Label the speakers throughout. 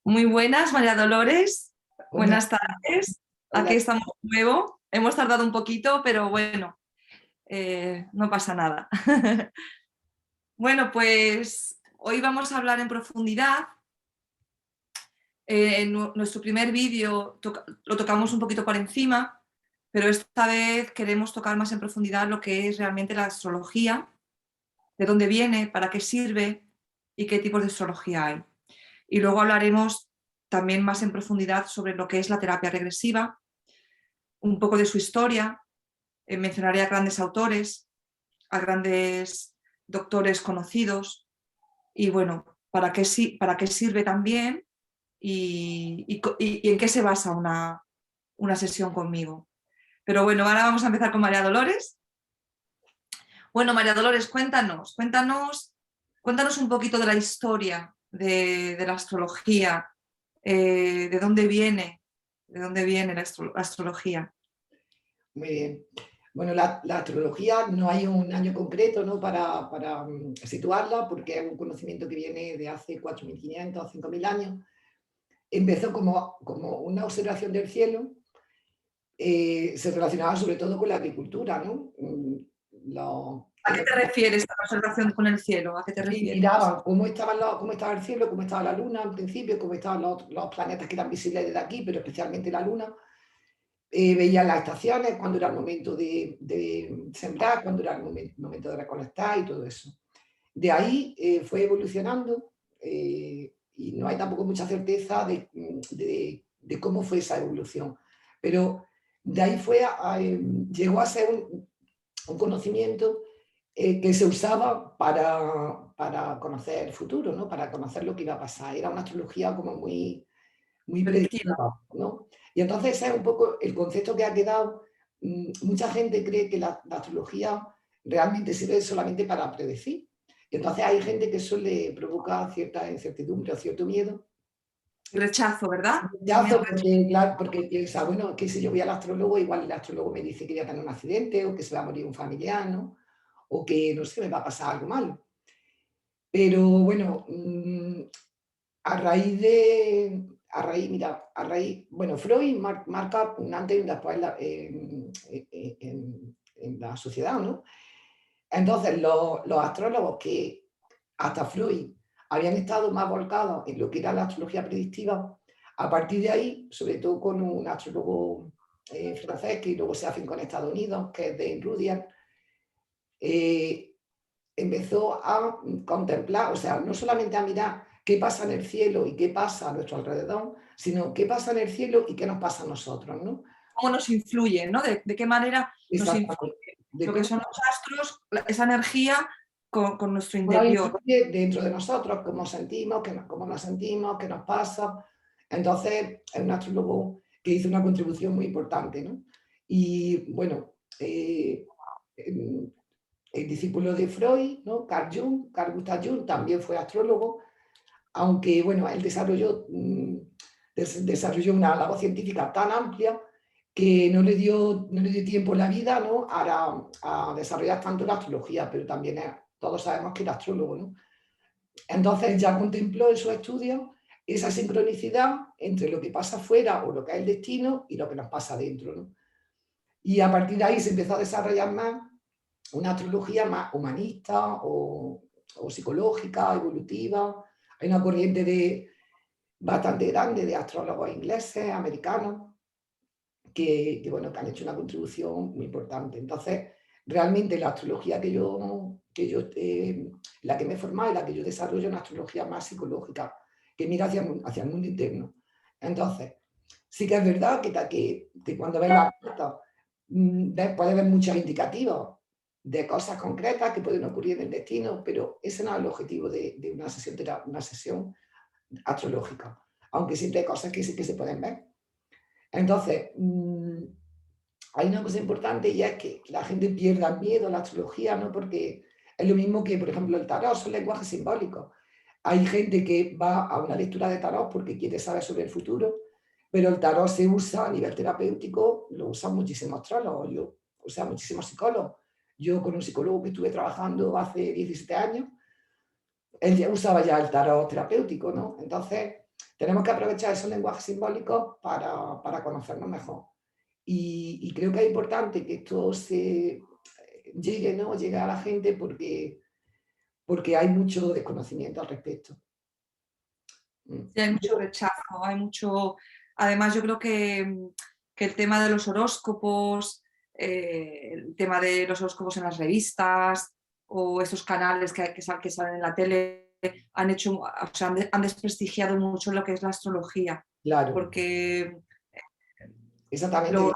Speaker 1: Muy buenas, María Dolores.
Speaker 2: Hola,
Speaker 1: Buenas tardes. Aquí
Speaker 2: hola.
Speaker 1: estamos de nuevo. Hemos tardado un poquito, pero bueno, no pasa nada. Bueno, pues hoy vamos a hablar en profundidad. En nuestro primer vídeo lo tocamos un poquito por encima, pero esta vez queremos tocar más en profundidad lo que es realmente la astrología, de dónde viene, para qué sirve y qué tipos de astrología hay. Y luego hablaremos también más en profundidad sobre lo que es la terapia regresiva, un poco de su historia, mencionaré a grandes autores, a grandes doctores conocidos y bueno, para qué sirve también y en qué se basa una sesión conmigo. Pero bueno, ahora vamos a empezar con María Dolores. Bueno, María Dolores, cuéntanos un poquito de la historia de la astrología, de dónde viene la astrología.
Speaker 2: Muy bien. Bueno, la astrología no hay un año concreto, ¿no? para situarla, porque es un conocimiento que viene de hace 4.500 o 5.000 años. Empezó como una observación del cielo, se relacionaba sobre todo con la agricultura, ¿no?
Speaker 1: ¿A qué te refieres esta observación con el cielo? ¿A qué te
Speaker 2: Sí,
Speaker 1: refieres?
Speaker 2: miraban cómo estaba el cielo, cómo estaba la luna al principio, cómo estaban los planetas que eran visibles desde aquí, pero especialmente la luna. Veían las estaciones, cuando era el momento de sembrar, cuando era el momento de recolectar y todo eso. De ahí fue evolucionando y no hay tampoco mucha certeza de cómo fue esa evolución. Pero de ahí llegó a ser un conocimiento que se usaba para conocer el futuro, ¿no? Para conocer lo que iba a pasar. Era una astrología como muy
Speaker 1: Predictiva.
Speaker 2: predictiva, ¿no? Y entonces ese es un poco el concepto que ha quedado. Mucha gente cree que la astrología realmente sirve solamente para predecir. Y entonces hay gente que eso le provoca cierta incertidumbre o cierto miedo.
Speaker 1: Rechazo, ¿verdad? También
Speaker 2: Rechazo porque, claro, porque piensa, bueno, que si yo voy al astrólogo, igual el astrólogo me dice que voy a tener un accidente o que se va a morir un familiar, ¿no? O que, no sé, me va a pasar algo malo. Pero bueno, bueno, Freud marca un antes y un después en la sociedad, ¿no? Entonces, los astrólogos que hasta Freud habían estado más volcados en lo que era la astrología predictiva, a partir de ahí, sobre todo con un astrólogo francés que luego se afincó en Estados Unidos, que es de Rudyard, eh, empezó a contemplar, o sea, no solamente a mirar qué pasa en el cielo y qué pasa a nuestro alrededor, sino qué pasa en el cielo y qué nos pasa a nosotros, ¿no?
Speaker 1: cómo nos influye, ¿no? De qué manera nos
Speaker 2: Exactamente.
Speaker 1: influye
Speaker 2: De
Speaker 1: lo que
Speaker 2: cómo
Speaker 1: son los astros, esa energía con nuestro
Speaker 2: nos
Speaker 1: interior.
Speaker 2: influye dentro de nosotros, cómo sentimos, cómo nos sentimos, qué nos pasa. Entonces, es un astrólogo que hizo una contribución muy importante, ¿no? Y bueno, el discípulo de Freud, ¿no? Carl Gustav Jung, también fue astrólogo, aunque bueno, él desarrolló una labor científica tan amplia que no le dio tiempo en la vida, ¿no? a desarrollar tanto la astrología, pero también todos sabemos que era astrólogo, ¿no? Entonces ya contempló en sus estudios esa sincronicidad entre lo que pasa afuera o lo que es el destino y lo que nos pasa dentro, ¿no? Y a partir de ahí se empezó a desarrollar más una astrología más humanista o psicológica, evolutiva. Hay una corriente bastante grande de astrólogos ingleses, americanos, bueno, que han hecho una contribución muy importante. Entonces, realmente la astrología la que me he formado y la que yo desarrollo es una astrología más psicológica, que mira hacia el mundo interno. Entonces, sí que es verdad que cuando ves la carta, puedes ver muchos indicativos de cosas concretas que pueden ocurrir en el destino, pero ese no es el objetivo de una sesión astrológica, aunque siempre hay cosas que sí que se pueden ver. Entonces, hay una cosa importante y es que la gente pierda el miedo a la astrología, ¿no? Porque es lo mismo que, por ejemplo, el tarot, son lenguajes simbólicos. Hay gente que va a una lectura de tarot porque quiere saber sobre el futuro, pero el tarot se usa a nivel terapéutico, lo usan muchísimos astrólogos, o sea, muchísimos psicólogos. Yo con un psicólogo que estuve trabajando hace 17 años, él ya usaba ya el tarot terapéutico, ¿no? Entonces, tenemos que aprovechar esos lenguajes simbólicos para conocernos mejor. Y creo que es importante que esto llegue, ¿no? Llegue a la gente porque hay mucho desconocimiento al respecto.
Speaker 1: Sí, hay mucho rechazo, hay mucho... Además, yo creo que el tema de los horóscopos, el tema de los horóscopos en las revistas o esos canales que salen en la tele han hecho, o sea, han desprestigiado mucho lo que es la astrología,
Speaker 2: Claro,
Speaker 1: porque
Speaker 2: exactamente.
Speaker 1: lo,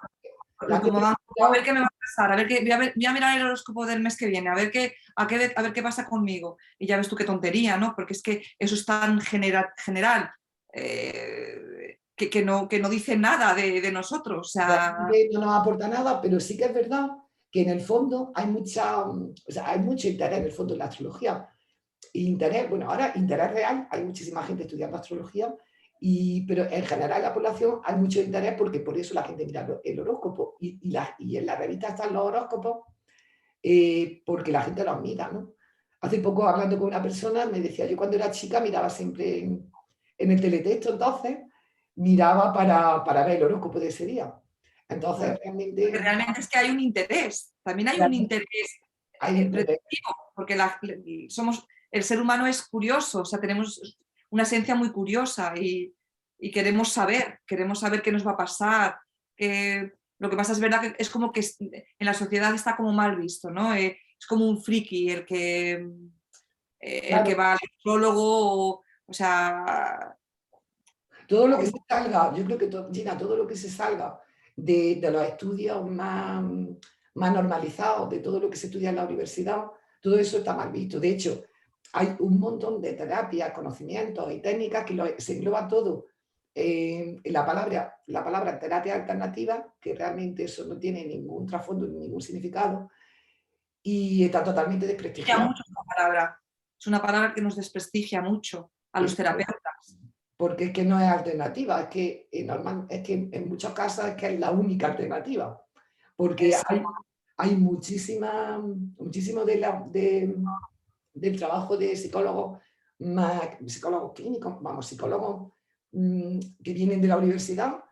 Speaker 2: La
Speaker 1: lo
Speaker 2: han
Speaker 1: tomaban como, a ver
Speaker 2: desprestigiado.
Speaker 1: qué me va a pasar, a ver qué, voy a mirar el horóscopo del mes que viene, a ver qué pasa conmigo. Y ya ves tú qué tontería, ¿no? Porque es que eso es tan general, que no dice nada de nosotros. O sea,
Speaker 2: Realmente no nos aporta nada, pero sí que es verdad que en el fondo hay mucho interés en el fondo en la astrología. Interés, bueno, ahora interés real, hay muchísima gente estudiando astrología, pero en general en la población hay mucho interés porque por eso la gente mira el horóscopo y en la revista están los horóscopos porque la gente los mira, ¿no? Hace poco hablando con una persona me decía, yo cuando era chica miraba siempre en el teletexto, entonces miraba para ver el horóscopo de ese día. Entonces,
Speaker 1: porque
Speaker 2: realmente,
Speaker 1: realmente es que hay un interés, también hay un
Speaker 2: realmente
Speaker 1: interés
Speaker 2: hay interés.
Speaker 1: receptivo, porque el ser humano es curioso, o sea, tenemos una esencia muy curiosa y queremos saber qué nos va a pasar. Lo que pasa es verdad que es como que en la sociedad está como mal visto, ¿no? Es como un friki el que
Speaker 2: Claro,
Speaker 1: va al astrólogo, o sea,
Speaker 2: todo lo que
Speaker 1: o-
Speaker 2: se salga, yo creo que, Gina, todo lo que se salga de los estudios más normalizados, de todo lo que se estudia en la universidad, todo eso está mal visto. De hecho, hay un montón de terapias, conocimientos y técnicas que se engloba todo en la palabra terapia alternativa, que realmente eso no tiene ningún trasfondo, ningún significado, y está totalmente
Speaker 1: desprestigia
Speaker 2: desprestigiado.
Speaker 1: mucho esta palabra. Es una palabra que nos desprestigia mucho a los terapeutas.
Speaker 2: Porque es que no es alternativa, es que en muchos casos es que es la única alternativa, porque hay muchísimo del trabajo de psicólogos clínicos, vamos, psicólogos que vienen de la universidad,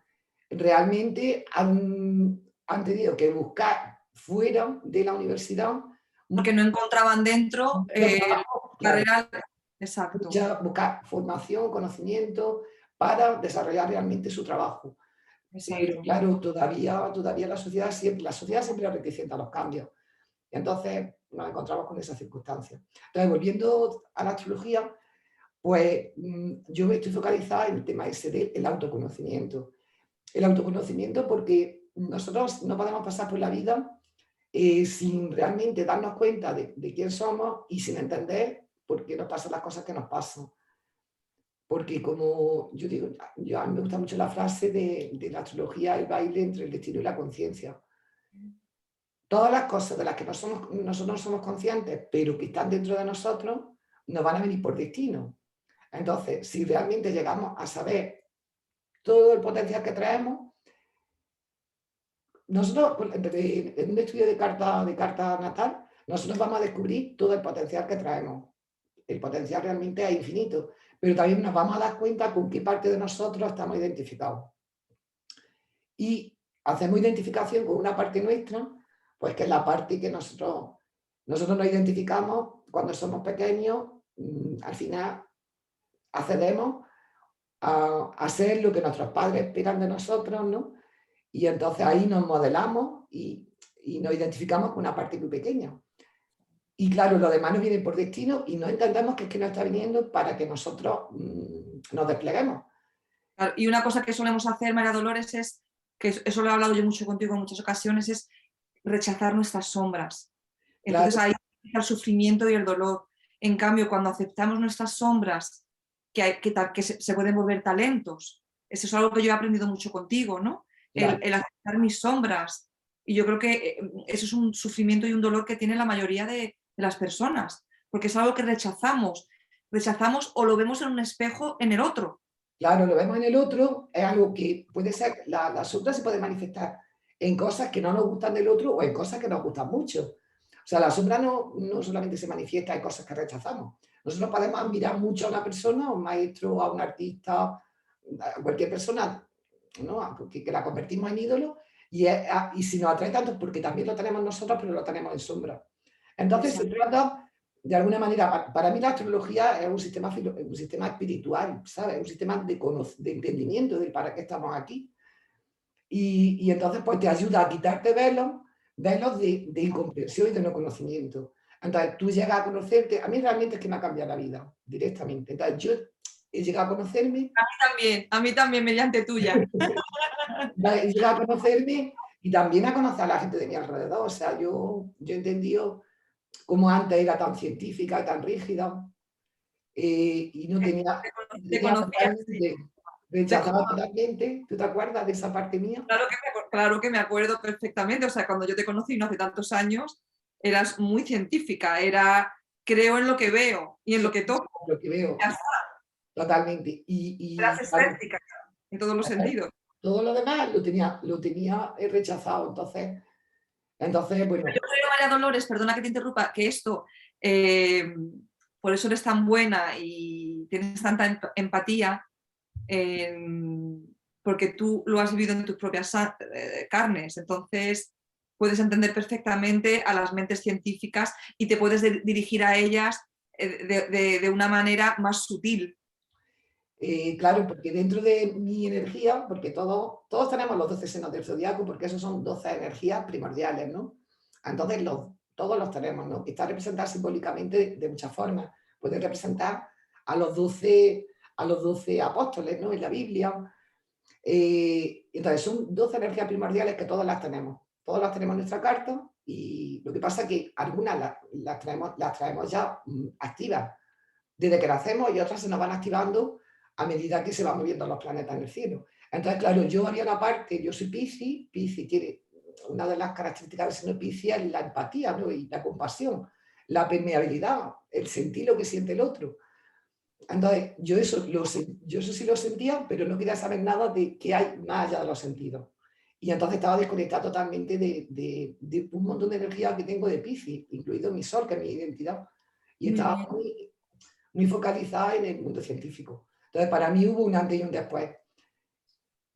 Speaker 2: realmente han tenido que buscar fuera de la universidad
Speaker 1: Porque no encontraban dentro
Speaker 2: mucho trabajo, claro,
Speaker 1: carrera. Exacto.
Speaker 2: buscar formación, conocimiento para desarrollar realmente su trabajo. Pero
Speaker 1: Exacto.
Speaker 2: claro, todavía la sociedad siempre es reticente a los cambios. Entonces nos encontramos con esas circunstancias. Entonces, volviendo a la astrología, pues yo me estoy focalizada en el tema ese del autoconocimiento. El autoconocimiento porque nosotros no podemos pasar por la vida sin realmente darnos cuenta de quién somos y sin entender por qué nos pasan las cosas que nos pasan. Porque como yo digo, a mí me gusta mucho la frase de la astrología, el baile entre el destino y la conciencia. Todas las cosas de las que nosotros no somos conscientes, pero que están dentro de nosotros, nos van a venir por destino. Entonces, si realmente llegamos a saber todo el potencial que traemos, nosotros, en un estudio de carta natal, nosotros vamos a descubrir todo el potencial que traemos. El potencial realmente es infinito, pero también nos vamos a dar cuenta con qué parte de nosotros estamos identificados. Y hacemos identificación con una parte nuestra, pues que es la parte que nosotros nos identificamos cuando somos pequeños, al final accedemos a ser lo que nuestros padres esperan de nosotros, ¿no? Y entonces ahí nos modelamos y nos identificamos con una parte muy pequeña. Y claro, lo demás nos viene por destino y no entendemos que es que nos está viniendo para que nosotros nos despleguemos.
Speaker 1: Claro, y una cosa que solemos hacer, María Dolores, es, que eso lo he hablado yo mucho contigo en muchas ocasiones, es rechazar nuestras sombras.
Speaker 2: Claro,
Speaker 1: Entonces ahí empieza el sufrimiento y el dolor. En cambio, cuando aceptamos nuestras sombras, que se pueden volver talentos, eso es algo que yo he aprendido mucho contigo, ¿no?
Speaker 2: claro.
Speaker 1: El aceptar mis sombras. Y yo creo que eso es un sufrimiento y un dolor que tiene la mayoría de las personas, porque es algo que rechazamos o lo vemos en un espejo en el otro.
Speaker 2: Claro, lo vemos en el otro, es algo que puede ser, la sombra se puede manifestar en cosas que no nos gustan del otro o en cosas que nos gustan mucho. O sea, la sombra no solamente se manifiesta en cosas que rechazamos. Nosotros podemos admirar mucho a una persona, a un maestro, a un artista, a cualquier persona, ¿no? Que la convertimos en ídolo y si nos atrae tanto es porque también lo tenemos nosotros, pero lo tenemos en sombra. Entonces se
Speaker 1: Exacto.
Speaker 2: trata, de alguna manera, para mí la astrología es un sistema espiritual, ¿sabes? Un sistema de entendimiento de para qué estamos aquí. Y entonces pues te ayuda a quitarte velos de incomprensión y de no conocimiento. Entonces tú llegas a conocerte, a mí realmente es que me ha cambiado la vida directamente. Entonces yo he llegado a conocerme,
Speaker 1: A mí también, mediante tuya.
Speaker 2: he llegado a conocerme y también a conocer a la gente de mi alrededor. O sea, yo he entendido cómo antes era tan científica y tan rígida y no tenía,
Speaker 1: Te
Speaker 2: tenía
Speaker 1: conocías,
Speaker 2: totalmente,
Speaker 1: te
Speaker 2: rechazaba totalmente. ¿Tú te acuerdas de esa parte mía?
Speaker 1: claro que me acuerdo perfectamente. O sea, cuando yo te conocí no hace tantos años, eras muy científica, creo en lo que veo y en
Speaker 2: Sí,
Speaker 1: lo que toco.
Speaker 2: lo que veo,
Speaker 1: Ya está,
Speaker 2: totalmente.
Speaker 1: eras
Speaker 2: Claro,
Speaker 1: escéptica en todos los sentidos.
Speaker 2: todo lo demás lo tenía rechazado. Entonces,
Speaker 1: Yo
Speaker 2: bueno,
Speaker 1: creo, María Dolores, perdona que te interrumpa, que esto, eh, por eso eres tan buena y tienes tanta empatía, porque tú lo has vivido en tus propias carnes. Entonces, puedes entender perfectamente a las mentes científicas y te puedes dirigir a ellas de una manera más sutil.
Speaker 2: claro, porque dentro de mi energía, porque todos tenemos los 12 senos del zodiaco, porque esos son 12 energías primordiales, ¿no? Entonces, todos los tenemos, ¿no? Que está representado simbólicamente de muchas formas. Puede representar a los 12 apóstoles, ¿no? En la Biblia. Entonces, son 12 energías primordiales que todas las tenemos. Todas las tenemos en nuestra carta y lo que pasa es que algunas las traemos ya activas desde que nacemos y otras se nos van activando a medida que se van moviendo los planetas en el cielo. Entonces, claro, yo haría una parte, yo soy Piscis, Piscis tiene, una de las características del signo Piscis es la empatía, ¿no? Y la compasión, la permeabilidad, el sentir lo que siente el otro. Entonces, yo eso sí lo sentía, pero no quería saber nada de qué hay más allá de los sentidos. Y entonces estaba desconectada totalmente de un montón de energía que tengo de Piscis, incluido mi sol, que es mi identidad. Y
Speaker 1: Muy
Speaker 2: estaba
Speaker 1: bien,
Speaker 2: muy focalizada en el mundo científico. Entonces, para mí hubo un antes y un después.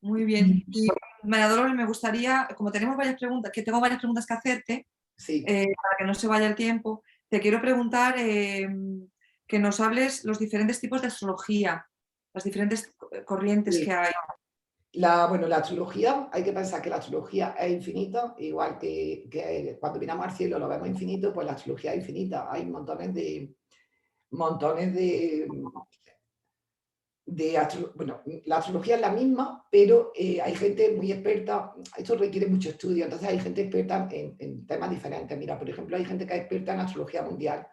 Speaker 1: muy bien.
Speaker 2: Y
Speaker 1: Y María Dolores, me gustaría, como tenemos varias preguntas, que tengo varias preguntas que hacerte,
Speaker 2: sí,
Speaker 1: para que no se vaya el tiempo, te quiero preguntar que nos hables los diferentes tipos de astrología, las diferentes corrientes
Speaker 2: sí.
Speaker 1: que hay.
Speaker 2: Bueno, la astrología, hay que pensar que la astrología es infinita, igual que cuando miramos al cielo lo vemos infinito, pues la astrología es infinita. Hay montones de bueno, la astrología es la misma, pero hay gente muy experta, esto requiere mucho estudio, entonces hay gente experta en temas diferentes. Mira, por ejemplo, hay gente que es experta en astrología mundial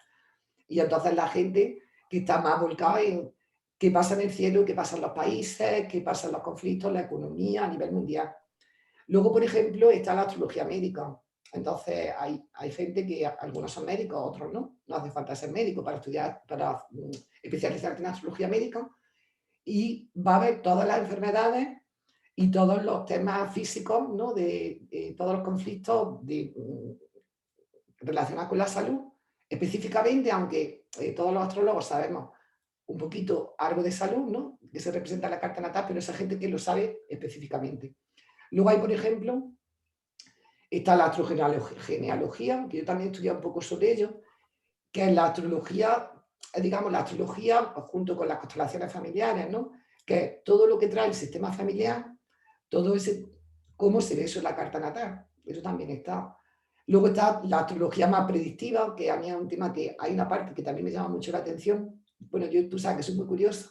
Speaker 2: y entonces la gente que está más volcada en qué pasa en el cielo, qué pasa en los países, qué pasa en los conflictos, la economía a nivel mundial. Luego, por ejemplo, está la astrología médica. Entonces, hay gente que algunos son médicos, otros no. No hace falta ser médico para estudiar, para especializarte en astrología médica y va a ver todas las enfermedades y todos los temas físicos, ¿no? de todos los conflictos relacionados con la salud, específicamente, aunque todos los astrólogos sabemos un poquito algo de salud, ¿no? Que se representa en la carta natal, pero esa gente que lo sabe específicamente. Luego hay, por ejemplo, está la astrogenealogía, que yo también he estudiado un poco sobre ello, que es la astrología, digamos, la astrología junto con las constelaciones familiares, ¿no? Que es todo lo que trae el sistema familiar, todo ese, cómo se ve eso en la carta natal, eso también está. Luego está la astrología más predictiva, que a mí es un tema que hay una parte que también me llama mucho la atención. Bueno, tú sabes que soy muy curiosa.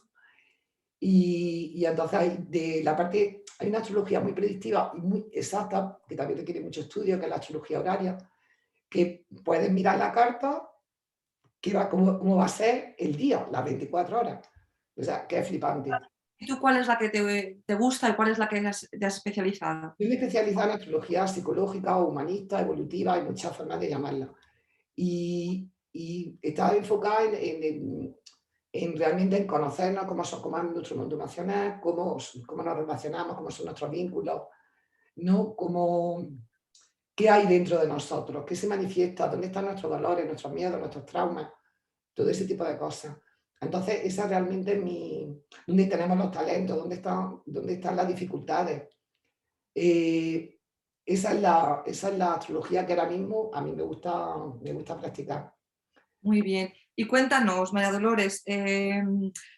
Speaker 2: Y entonces hay una astrología muy predictiva y muy exacta, que también requiere mucho estudio, que es la astrología horaria, que puedes mirar la carta cómo va a ser el día, las 24 horas. O sea, que es flipante.
Speaker 1: ¿Y tú cuál es la que te gusta y cuál es la que te has especializado?
Speaker 2: Yo me he especializado en astrología psicológica o humanista, evolutiva, hay muchas formas de llamarla. Y estaba enfocada en realmente en conocernos cómo es nuestro mundo emocional, cómo nos relacionamos, cómo son nuestros vínculos, ¿no? ¿Qué hay dentro de nosotros? ¿Qué se manifiesta? ¿Dónde están nuestros dolores, nuestros miedos, nuestros traumas? Todo ese tipo de cosas. Entonces, esa realmente es donde tenemos los talentos, dónde están las dificultades. Eh, esa es la astrología que ahora mismo a mí me gusta practicar.
Speaker 1: Muy bien. Y cuéntanos, María Dolores,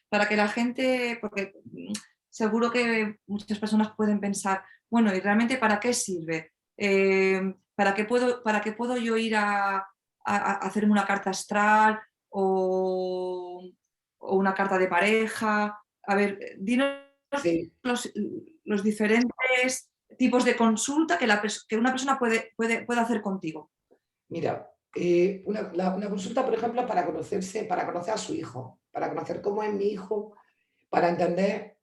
Speaker 1: para que la gente, porque seguro que muchas personas pueden pensar, bueno, ¿y realmente para qué sirve? Para qué puedo yo ir a hacerme una carta astral o una carta de pareja? A ver, dinos
Speaker 2: Sí,
Speaker 1: los, los diferentes tipos de consulta que una persona puede hacer contigo.
Speaker 2: mira, una consulta, por ejemplo, para conocer a su hijo, para conocer cómo es mi hijo, para entender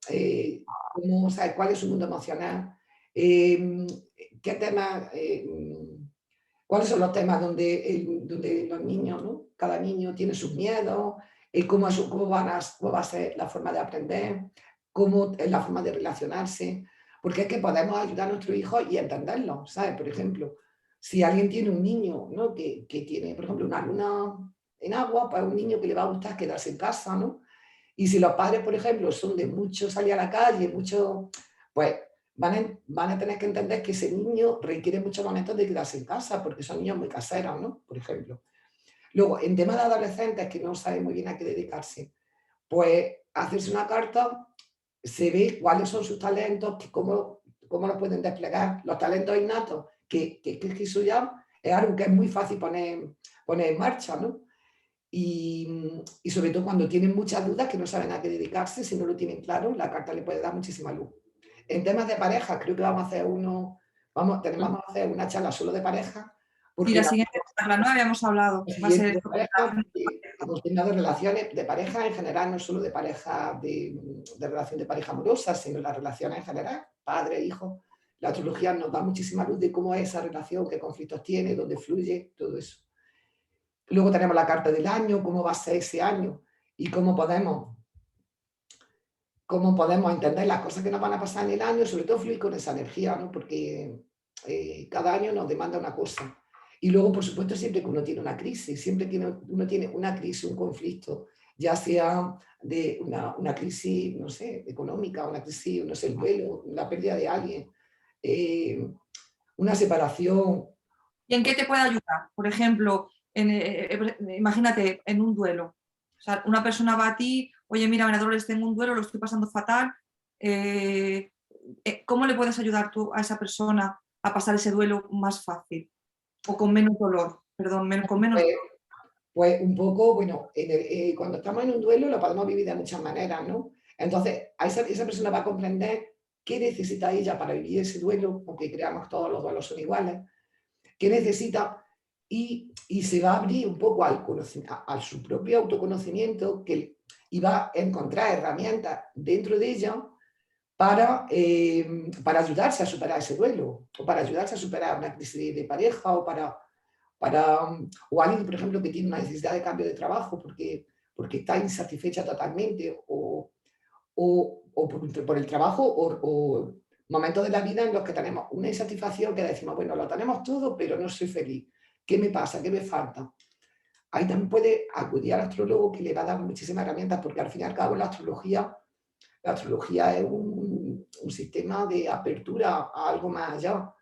Speaker 2: cómo, ¿sabes? Cuál es su mundo emocional, eh, qué temas, cuáles son los temas donde los niños, ¿no? Cada niño tiene sus miedos, cómo va a ser la forma de aprender, cómo es la forma de relacionarse, porque es que podemos ayudar a nuestros hijos y entenderlos, ¿sabes? Por ejemplo, si alguien tiene un niño, ¿no? que tiene, por ejemplo, una luna en agua, pues un niño que le va a gustar quedarse en casa, ¿no? Y si los padres, por ejemplo, son de mucho salir a la calle, mucho, pues van a tener que entender que ese niño requiere muchos momentos de quedarse en casa, porque son niños muy caseros, ¿no? Por ejemplo. Luego, en tema de adolescentes que no saben muy bien a qué dedicarse, pues hacerse una carta, se ve cuáles son sus talentos, cómo los pueden desplegar. Los talentos innatos, que eso ya es algo que es muy fácil poner en marcha, ¿no? Y sobre todo cuando tienen muchas dudas que no saben a qué dedicarse, si no lo tienen claro, la carta le puede dar muchísima luz. En temas de pareja, creo que vamos a hacer una charla solo de pareja,
Speaker 1: Y
Speaker 2: porque
Speaker 1: la siguiente charla, ¿no? Habíamos hablado,
Speaker 2: la
Speaker 1: va a ser
Speaker 2: siguiente de
Speaker 1: esto.
Speaker 2: pareja, porque hemos tenido relaciones de pareja en general, no solo de pareja, de relación de pareja amorosa, sino las relaciones en general, padre, hijo. La astrología nos da muchísima luz de cómo es esa relación, qué conflictos tiene, dónde fluye, todo eso. Luego tenemos la carta del año, cómo va a ser ese año y cómo podemos entender las cosas que nos van a pasar en el año, sobre todo fluir con esa energía, ¿no? Porque cada año nos demanda una cosa. Y luego, por supuesto, siempre que uno tiene una crisis, siempre que uno tiene una crisis, un conflicto, ya sea de una crisis, no sé, económica, una crisis, no sé, el duelo, la pérdida de alguien, eh, una separación.
Speaker 1: ¿Y en qué te puede ayudar? Por ejemplo, imagínate en un duelo. O sea, una persona va a ti, oye, mira, María Dolores, tengo un duelo, lo estoy pasando fatal. eh, ¿Cómo le puedes ayudar tú a esa persona a pasar ese duelo más fácil? O con menos dolor, perdón, con menos.
Speaker 2: Pues, pues un poco, bueno, cuando estamos en un duelo lo podemos vivir de muchas maneras, ¿no? Entonces, esa persona va a comprender qué necesita ella para vivir ese duelo, porque creamos todos los duelos son iguales, qué necesita y se va a abrir un poco a su propio autoconocimiento y va a encontrar herramientas dentro de ella para ayudarse a superar ese duelo o para ayudarse a superar una crisis de pareja o alguien, por ejemplo, que tiene una necesidad de cambio de trabajo porque está insatisfecha totalmente o por el trabajo o momentos de la vida en los que tenemos una insatisfacción que decimos, bueno, lo tenemos todo, pero no soy feliz. ¿Qué me pasa? ¿Qué me falta? Ahí también puede acudir al astrólogo que le va a dar muchísimas herramientas porque al fin y al cabo la astrología es un sistema de apertura a algo más allá.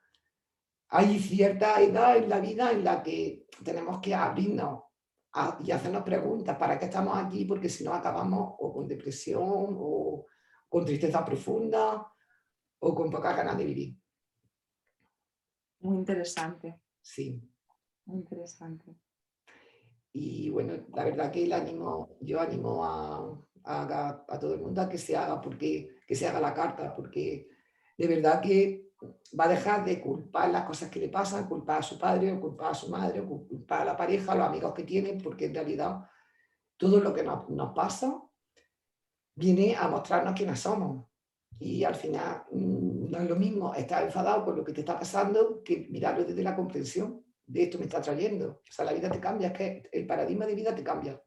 Speaker 2: Hay cierta edad en la vida en la que tenemos que abrirnos y hacernos preguntas, ¿para qué estamos aquí? Porque si no acabamos o con depresión o con tristeza profunda o con pocas ganas de vivir.
Speaker 1: Muy interesante,
Speaker 2: Sí.
Speaker 1: muy interesante.
Speaker 2: Y bueno, la verdad que yo animo a todo el mundo a que se haga, que se haga la carta, porque de verdad que va a dejar de culpar las cosas que le pasan, culpar a su padre, o culpar a su madre, o culpar a la pareja, a los amigos que tienen, porque en realidad todo lo que nos pasa viene a mostrarnos quiénes somos. Y al final no es lo mismo estar enfadado por lo que te está pasando que mirarlo desde la comprensión de esto me está trayendo. O sea, la vida te cambia, es que el paradigma de vida te cambia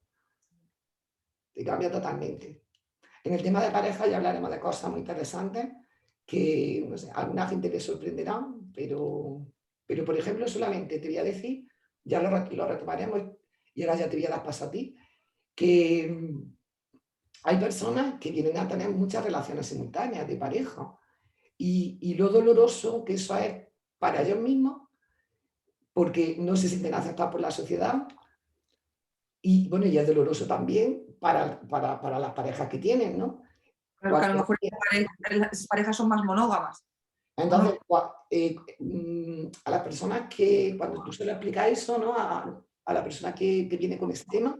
Speaker 2: totalmente. En el tema de pareja ya hablaremos de cosas muy interesantes que no sé, a alguna gente le sorprenderán, pero por ejemplo solamente te voy a decir, ya lo retomaremos y ahora ya te voy a dar paso a ti, que hay personas que vienen a tener muchas relaciones simultáneas de pareja y lo doloroso que eso es para ellos mismos, porque no se sienten aceptados por la sociedad y, bueno, y es doloroso también para las parejas que tienen, ¿no?
Speaker 1: Claro que a lo
Speaker 2: Cuando
Speaker 1: mejor las parejas son más monógamas, ¿o
Speaker 2: Entonces,
Speaker 1: no?
Speaker 2: a las personas que, cuando tú se lo explicas eso, ¿no? A la persona que viene con ese tema,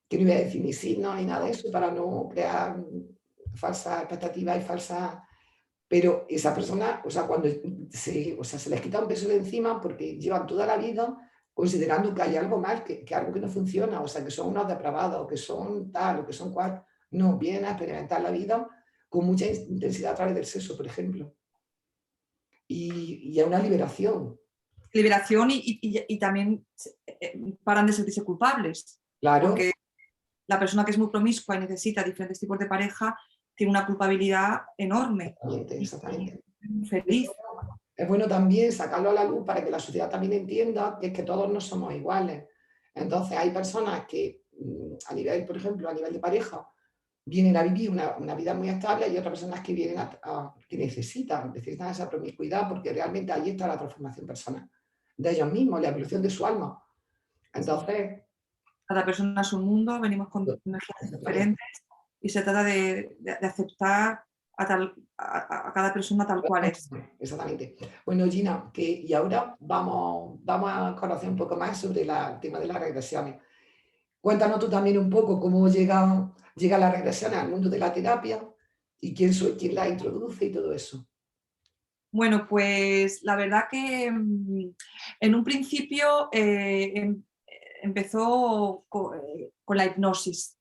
Speaker 2: que no voy a decir ni sí, no, ni nada de eso, para no crear falsas expectativas y falsas... Pero esa persona, o sea, cuando se les quita un peso de encima porque llevan toda la vida considerando que hay algo mal, que algo que no funciona, o sea, que son unos depravados, que son tal, o que son cual, no, vienen a experimentar la vida con mucha intensidad a través del sexo, por ejemplo. Y es una liberación,
Speaker 1: Liberación y también paran de sentirse culpables,
Speaker 2: claro,
Speaker 1: porque la persona que es muy promiscua y necesita diferentes tipos de pareja tiene una culpabilidad enorme
Speaker 2: exactamente,
Speaker 1: y
Speaker 2: exactamente.
Speaker 1: feliz.
Speaker 2: Es bueno también sacarlo a la luz para que la sociedad también entienda que es que todos no somos iguales. Entonces, hay personas que, a nivel, por ejemplo, a nivel de pareja, vienen a vivir una vida muy estable y otras personas que vienen que necesitan esa promiscuidad porque realmente ahí está la transformación personal de ellos mismos, la evolución de su alma. Entonces,
Speaker 1: Cada persona es un mundo, venimos con energías
Speaker 2: exactamente.
Speaker 1: diferentes y se trata de aceptar a cada persona tal cual es.
Speaker 2: Exactamente. Bueno, Gina, y ahora vamos a conocer un poco más sobre el tema de las regresiones. Cuéntanos tú también un poco cómo llega las regresiones al mundo de la terapia y quién la introduce y todo eso.
Speaker 1: Bueno, pues la verdad que en un principio empezó con la hipnosis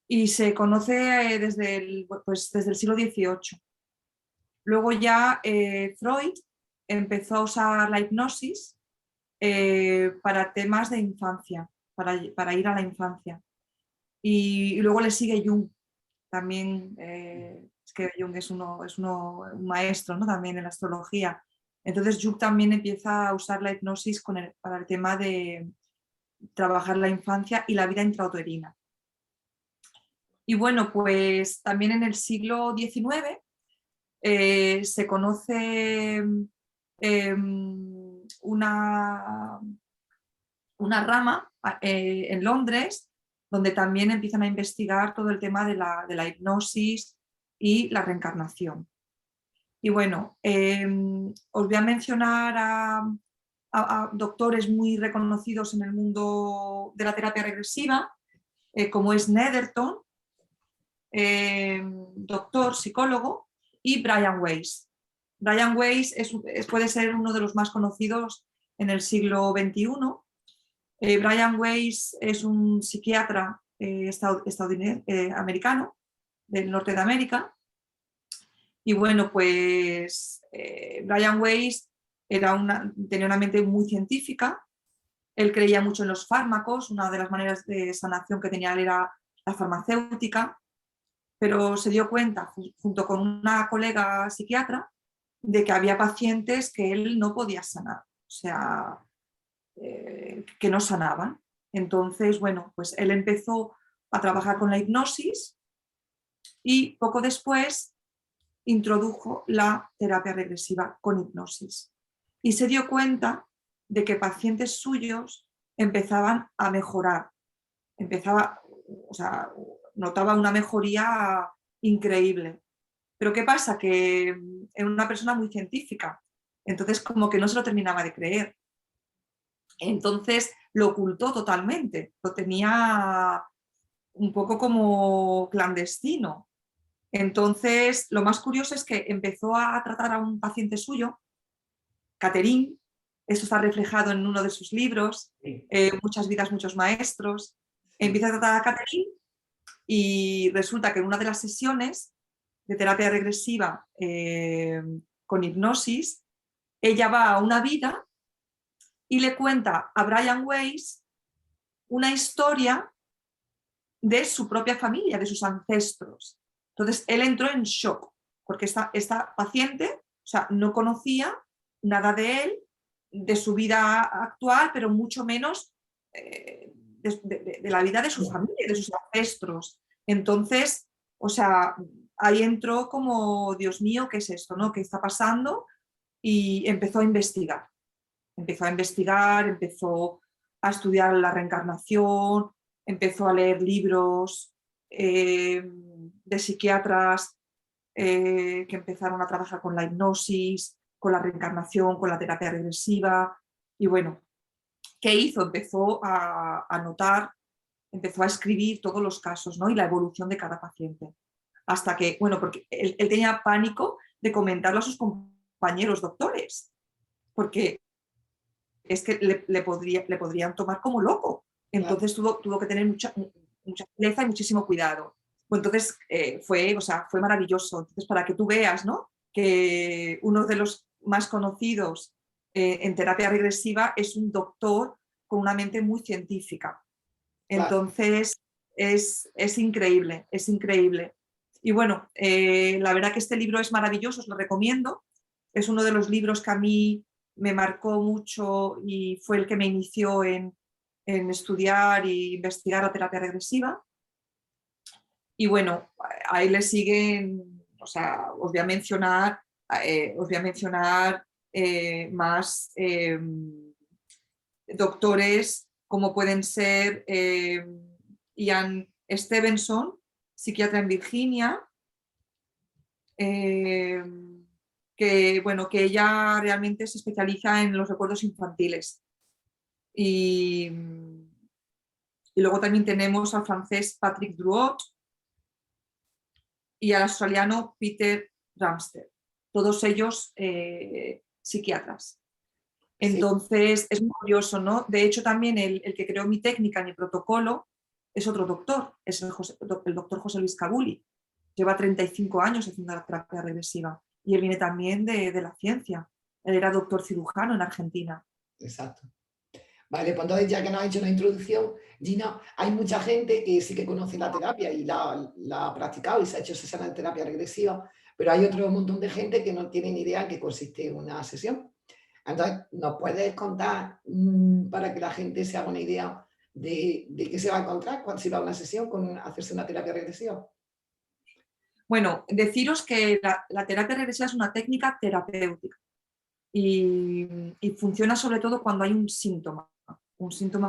Speaker 1: y se conoce desde el siglo XVIII. Luego ya Freud empezó a usar la hipnosis para temas de infancia, para ir a la infancia. Y luego le sigue Jung, también, es que Jung un maestro, ¿no? También en la astrología. Entonces Jung también empieza a usar la hipnosis para el tema de trabajar la infancia y la vida intrauterina. Y bueno, pues también en el siglo XIX se conoce eh, una, una rama en Londres donde también empiezan a investigar todo el tema de la hipnosis y la reencarnación. Y bueno, os voy a mencionar a doctores muy reconocidos en el mundo de la terapia regresiva, como es Netherton, doctor, psicólogo, y Brian Weiss. Brian Weiss puede ser uno de los más conocidos en el siglo XXI. Brian Weiss es un psiquiatra americano del norte de América. Y bueno, pues Brian Weiss tenía una mente muy científica. Él creía mucho en los fármacos. Una de las maneras de sanación que tenía él era la farmacéutica, pero se dio cuenta, junto con una colega psiquiatra, de que había pacientes que él no podía sanar, o sea, que no sanaban. Entonces, bueno, pues él empezó a trabajar con la hipnosis y poco después introdujo la terapia regresiva con hipnosis. Y se dio cuenta de que pacientes suyos empezaban a mejorar, o sea, notaba una mejoría increíble. Pero ¿qué pasa? Que era una persona muy científica, entonces como que no se lo terminaba de creer. Entonces lo ocultó totalmente, lo tenía un poco como clandestino. Entonces, lo más curioso es que empezó a tratar a un paciente suyo, Catherine, eso está reflejado en uno de sus libros,
Speaker 2: Sí,
Speaker 1: Muchas vidas, muchos maestros.
Speaker 2: sí.
Speaker 1: Empieza a tratar a Catherine y resulta que en una de las sesiones de terapia regresiva con hipnosis, ella va a una vida y le cuenta a Brian Weiss una historia de su propia familia, de sus ancestros. Entonces, él entró en shock, porque esta paciente, o sea, no conocía nada de él, de su vida actual, pero mucho menos de la vida de su familia, de sus ancestros. Entonces, o sea, ahí entró como, Dios mío, ¿qué es esto, no? ¿Qué está pasando? Y empezó a investigar. Empezó a investigar, empezó a estudiar la reencarnación, empezó a leer libros de psiquiatras que empezaron a trabajar con la hipnosis, con la reencarnación, con la terapia regresiva. Y bueno, ¿qué hizo? Empezó a anotar, empezó a escribir todos los casos, ¿no? Y la evolución de cada paciente. Hasta que, bueno, porque él tenía pánico de comentarlo a sus compañeros doctores, porque es que le podrían tomar como loco. Entonces tuvo que tener mucha firmeza y muchísimo cuidado. Pues entonces fue maravilloso. Entonces, para que tú veas, ¿no? Que uno de los más conocidos en terapia regresiva es un doctor con una mente muy científica. Entonces, es increíble, es increíble. Y bueno, la verdad que este libro es maravilloso, os lo recomiendo. Es uno de los libros que a mí me marcó mucho y fue el que me inició en estudiar e investigar la terapia regresiva. Y bueno, ahí le siguen, o sea, os voy a mencionar más doctores como pueden ser Ian Stevenson, psiquiatra en Virginia, que ella realmente se especializa en los recuerdos infantiles. Y luego también tenemos al francés Patrick Drouot y al australiano Peter Ramster, todos ellos psiquiatras. Entonces, es muy curioso, ¿no? De hecho, también el que creó mi técnica, mi protocolo, es otro doctor, es el doctor José Luis Cabuli. Lleva 35 años haciendo la terapia regresiva y él viene también de la ciencia. Él era doctor cirujano en Argentina.
Speaker 2: Exacto. Vale, pues entonces ya que nos has hecho una introducción, Gina, hay mucha gente que sí que conoce la terapia y la ha practicado y se ha hecho sesiones de terapia regresiva, pero hay otro montón de gente que no tiene ni idea en qué consiste una sesión. Entonces, ¿nos puedes contar para que la gente se haga una idea de qué se va a encontrar cuando se va a una sesión con hacerse una terapia regresiva?
Speaker 1: Bueno, deciros que la terapia regresiva es una técnica terapéutica y funciona sobre todo cuando hay un síntoma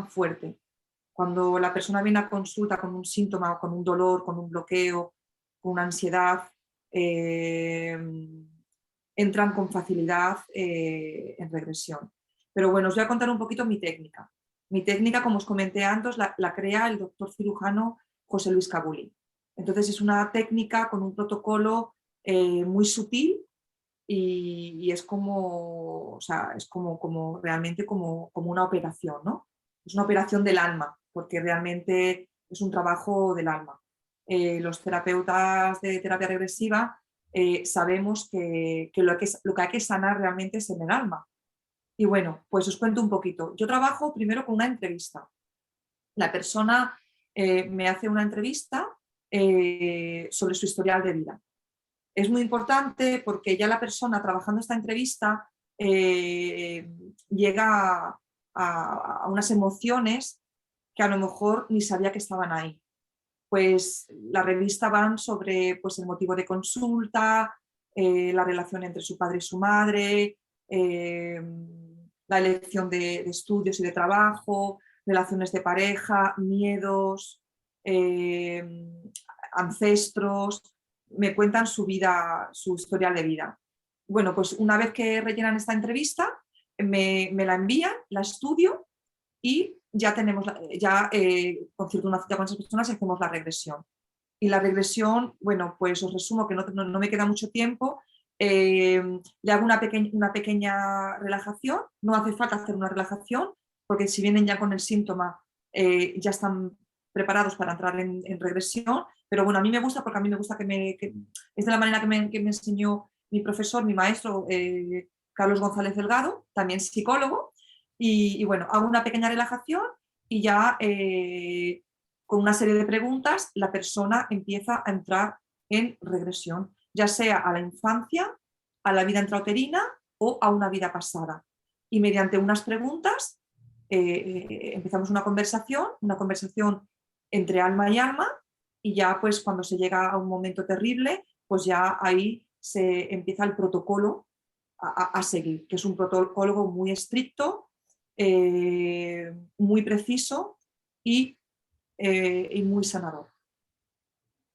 Speaker 1: fuerte. Cuando la persona viene a consulta con un síntoma, con un dolor, con un bloqueo, con una ansiedad, entran con facilidad en regresión. Pero bueno, os voy a contar un poquito mi técnica. Mi técnica, como os comenté antes, la crea el doctor cirujano José Luis Cabuli. Entonces es una técnica con un protocolo muy sutil y es como, o sea, es como realmente como una operación, ¿no? Es una operación del alma, porque realmente es un trabajo del alma. Los terapeutas de terapia regresiva sabemos que lo que hay que sanar realmente es en el alma. Y bueno, pues os cuento un poquito. Yo trabajo primero con una entrevista. La persona me hace una entrevista sobre su historial de vida. Es muy importante porque ya la persona trabajando esta entrevista llega a unas emociones que a lo mejor ni sabía que estaban ahí. Pues la revista van sobre pues, el motivo de consulta, la relación entre su padre y su madre, la elección de estudios y de trabajo, relaciones de pareja, miedos, ancestros, me cuentan su vida, su historial de vida. Bueno, pues una vez que rellenan esta entrevista, me la envían, la estudio y ya tenemos, concierto una cita con esas personas y hacemos la regresión. Y la regresión, bueno, pues os resumo que no me queda mucho tiempo. Le hago una pequeña relajación, no hace falta hacer una relajación, porque si vienen ya con el síntoma, ya están preparados para entrar en regresión, pero bueno, a mí me gusta porque a mí me gusta que es de la manera que me enseñó mi profesor, mi maestro, Carlos González Delgado, también psicólogo, y bueno, hago una pequeña relajación y ya con una serie de preguntas la persona empieza a entrar en regresión, ya sea a la infancia, a la vida intrauterina o a una vida pasada. Y mediante unas preguntas empezamos una conversación entre alma y alma, y ya pues cuando se llega a un momento terrible, pues ya ahí se empieza el protocolo a seguir, que es un protocolo muy estricto, muy preciso y muy sanador.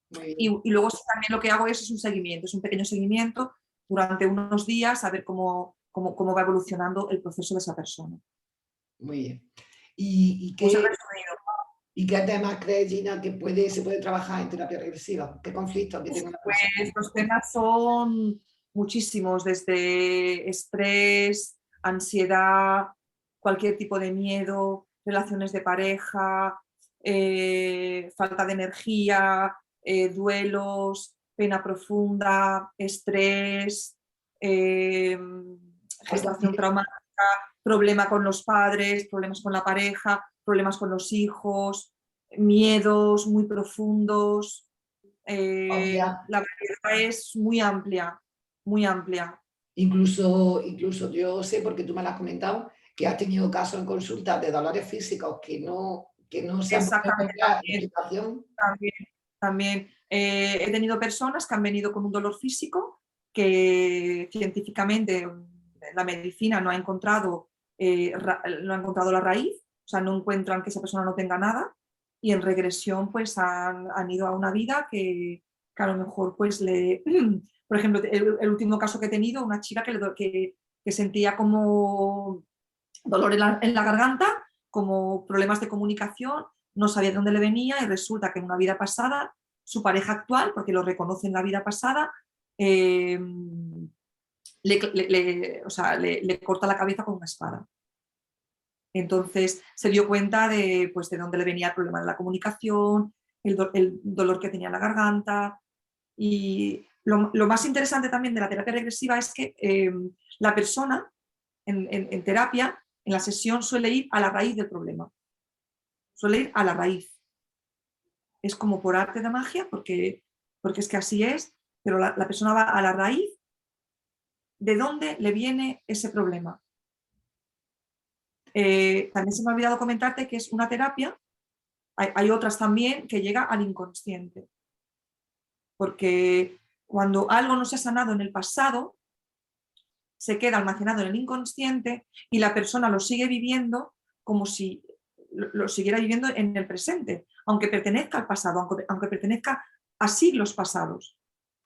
Speaker 2: Muy bien,
Speaker 1: Y luego también lo que hago es un seguimiento, es un pequeño seguimiento durante unos días a ver cómo va evolucionando el proceso de esa persona.
Speaker 2: muy bien. ¿Y
Speaker 1: Muy
Speaker 2: qué,
Speaker 1: resumido.
Speaker 2: y qué temas crees, Gina, que se puede trabajar en terapia regresiva? ¿Qué conflictos que tenga la persona?
Speaker 1: Pues los temas son muchísimos, desde estrés, ansiedad, cualquier tipo de miedo, relaciones de pareja, falta de energía, duelos, pena profunda, estrés, eh, gestación traumática, problema con los padres, problemas con la pareja, problemas con los hijos, miedos muy profundos.
Speaker 2: Obvia.
Speaker 1: La variedad es muy amplia, muy amplia.
Speaker 2: Incluso yo sé, porque tú me lo has comentado, que has tenido casos en consulta de dolores físicos que no se han podido
Speaker 1: Exactamente,
Speaker 2: encontrar explicación.
Speaker 1: también, también. He tenido personas que han venido con un dolor físico que científicamente la medicina no ha encontrado la raíz, o sea, no encuentran que esa persona no tenga nada, y en regresión pues han ido a una vida que a lo mejor pues por ejemplo, el último caso que he tenido, una chica que sentía como dolor en la garganta, como problemas de comunicación, no sabía de dónde le venía, y resulta que en una vida pasada, su pareja actual, porque lo reconoce en la vida pasada, eh, o sea, le corta la cabeza con una espada. Entonces se dio cuenta pues, de dónde le venía el problema de la comunicación, el dolor que tenía en la garganta. Y lo más interesante también de la terapia regresiva es que la persona en terapia, en la sesión, suele ir a la raíz del problema. Suele ir a la raíz. Es como por arte de magia, porque es que así es, pero la persona va a la raíz de dónde le viene ese problema. También se me ha olvidado comentarte que es una terapia, hay otras también, que llega al inconsciente. Porque cuando algo no se ha sanado en el pasado, se queda almacenado en el inconsciente y la persona lo sigue viviendo como si lo siguiera viviendo en el presente, aunque pertenezca al pasado, aunque pertenezca a siglos pasados.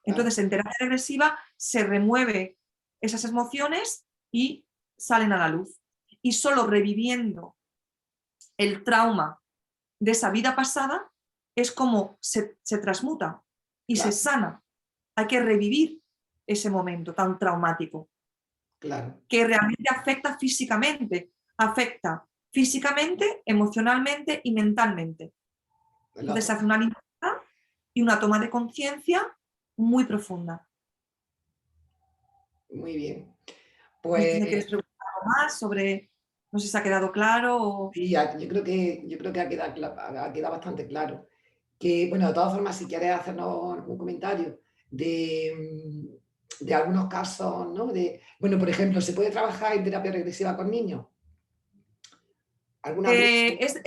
Speaker 2: Claro,
Speaker 1: Entonces, en terapia regresiva se remueve esas emociones y salen a la luz. Y solo reviviendo el trauma de esa vida pasada es como se transmuta y se
Speaker 2: claro,
Speaker 1: sana. Hay que revivir ese momento tan traumático
Speaker 2: claro.
Speaker 1: que realmente afecta físicamente, emocionalmente y mentalmente. Entonces se hace una limpieza y una toma de conciencia muy profunda.
Speaker 2: Muy bien.
Speaker 1: No sé si
Speaker 2: Pues
Speaker 1: me quieres preguntar algo más sobre, no sé si se ha quedado claro o...
Speaker 2: sí, yo creo que ha quedado bastante claro. Que, bueno, de todas formas, si quieres hacernos algún comentario de algunos casos, ¿no? Bueno, por ejemplo, ¿se puede trabajar en terapia regresiva con niños? ¿Alguna duda?
Speaker 1: Eh, es,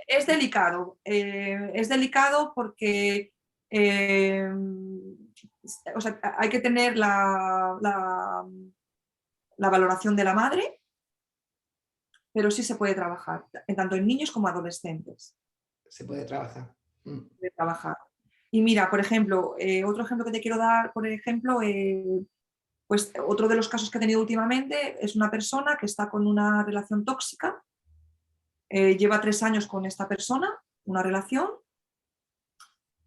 Speaker 1: es delicado porque eh, o sea, hay que tener la valoración de la madre, pero sí se puede trabajar, tanto en niños como adolescentes.
Speaker 2: Se puede trabajar.
Speaker 1: De trabajar. Y mira, por ejemplo, otro ejemplo que te quiero dar, por ejemplo, pues otro de los casos que he tenido últimamente es una persona que está con una relación tóxica, lleva 3 años con esta persona, una relación,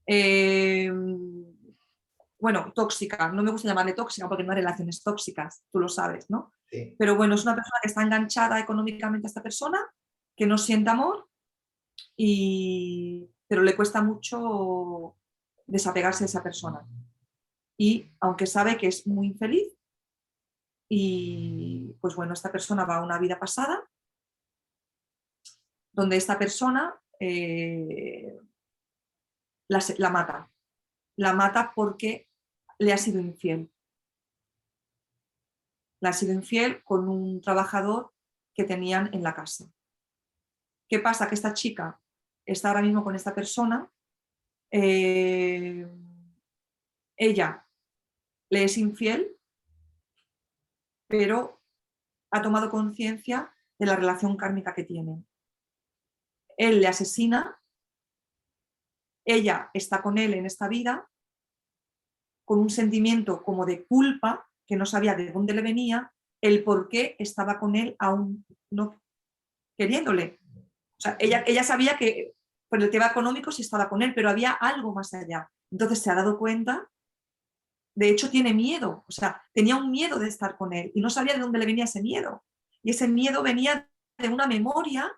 Speaker 1: eh, bueno, tóxica, no me gusta llamarle tóxica porque no hay relaciones tóxicas, tú lo sabes, ¿no?
Speaker 2: Sí,
Speaker 1: Pero bueno, es una persona que está enganchada económicamente a esta persona, que no siente amor, pero le cuesta mucho desapegarse de esa persona. Y aunque sabe que es muy infeliz, y pues bueno, esta persona va a una vida pasada donde esta persona la mata. La mata porque le ha sido infiel. Le ha sido infiel con un trabajador que tenían en la casa. ¿Qué pasa? Que esta chica está ahora mismo con esta persona, ella le es infiel, pero ha tomado conciencia de la relación kármica que tienen. Él le asesina, ella está con él en esta vida, con un sentimiento como de culpa, que no sabía de dónde le venía, el por qué estaba con él aún no queriéndole. O sea, ella sabía que por el tema económico sí estaba con él, pero había algo más allá. Entonces se ha dado cuenta, de hecho tiene miedo, o sea, tenía un miedo de estar con él y no sabía de dónde le venía ese miedo. Y ese miedo venía de una memoria,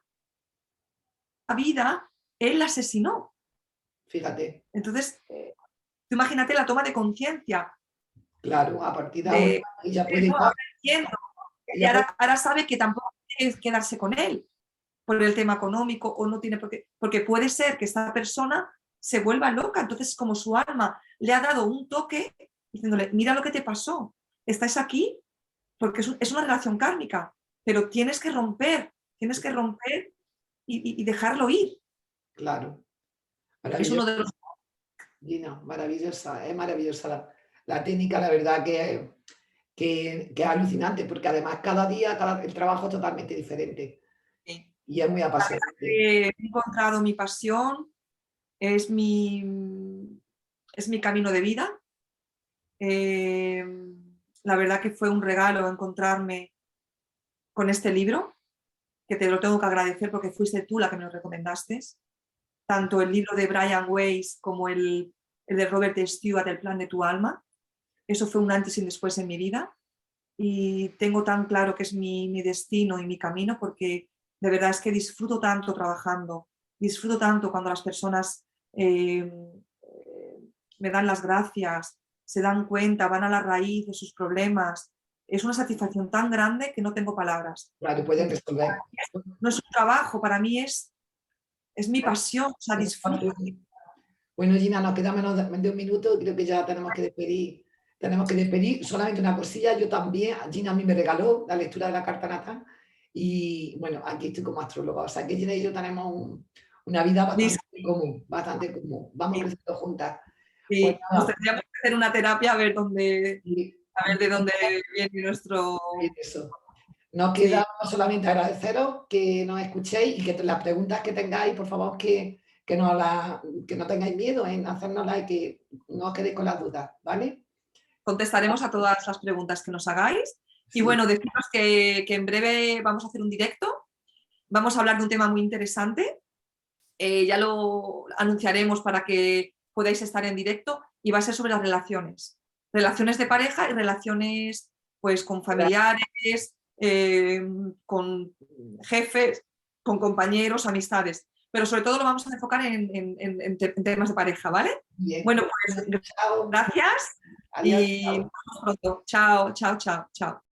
Speaker 1: la vida, él la asesinó.
Speaker 2: Fíjate.
Speaker 1: Entonces, tú imagínate la toma de conciencia.
Speaker 2: Claro, a partir de ahora ella puede
Speaker 1: eso, ahora entiendo. Y ahora sabe que tampoco tiene que quedarse con él por el tema económico o no tiene por qué, porque puede ser que esta persona se vuelva loca, entonces como su alma le ha dado un toque diciéndole, mira lo que te pasó, estás aquí porque es una relación kármica, pero tienes que romper y dejarlo ir.
Speaker 2: Claro.
Speaker 1: Es uno de los...
Speaker 2: Gina, maravillosa, es maravillosa la técnica, la verdad que es alucinante, porque además cada día el trabajo es totalmente diferente
Speaker 1: Sí.
Speaker 2: y es muy apasionante.
Speaker 1: He encontrado mi pasión, es mi camino de vida. La verdad que fue un regalo encontrarme con este libro, que te lo tengo que agradecer porque fuiste tú la que me lo recomendaste. Tanto el libro de Brian Weiss como el de Robert Stewart, El plan de tu alma. Eso fue un antes y después en mi vida. Y tengo tan claro que es mi destino y mi camino porque de verdad es que disfruto tanto trabajando, disfruto tanto cuando las personas me dan las gracias, se dan cuenta, van a la raíz de sus problemas. Es una satisfacción tan grande que no tengo palabras.
Speaker 2: Claro, pueden resolver.
Speaker 1: No es un trabajo, para mí es mi pasión, o sea, disfruto.
Speaker 2: Bueno, Gina, nos queda menos de un minuto, creo que ya tenemos que despedir. Tenemos que despedir. Solamente una cosilla, yo también, Gina a mí me regaló la lectura de la carta natal y bueno, aquí estoy como astróloga. O sea que Gina y yo tenemos una vida bastante común. Vamos creciendo juntas.
Speaker 1: Sí,
Speaker 2: Pues
Speaker 1: nos
Speaker 2: nada,
Speaker 1: tendríamos que hacer una terapia a ver dónde, a ver de dónde viene nuestro...
Speaker 2: eso. Nos
Speaker 1: Sí.
Speaker 2: queda solamente agradeceros que nos escuchéis y que las preguntas que tengáis, por favor, que no tengáis miedo en hacérnoslas y que no os quedéis con las dudas, ¿vale?
Speaker 1: Contestaremos a todas las preguntas que nos hagáis. Y
Speaker 2: Sí.
Speaker 1: bueno, deciros que en breve vamos a hacer un directo. Vamos a hablar de un tema muy interesante. Ya lo anunciaremos para que podáis estar en directo y va a ser sobre las relaciones. Relaciones de pareja y relaciones pues, con familiares, con jefes, con compañeros, amistades. Pero sobre todo lo vamos a enfocar en temas de pareja, ¿vale?
Speaker 2: Bien.
Speaker 1: Bueno, pues
Speaker 2: Chao.
Speaker 1: gracias
Speaker 2: Adiós.
Speaker 1: y nos vemos pronto. Chao, chao, chao, chao.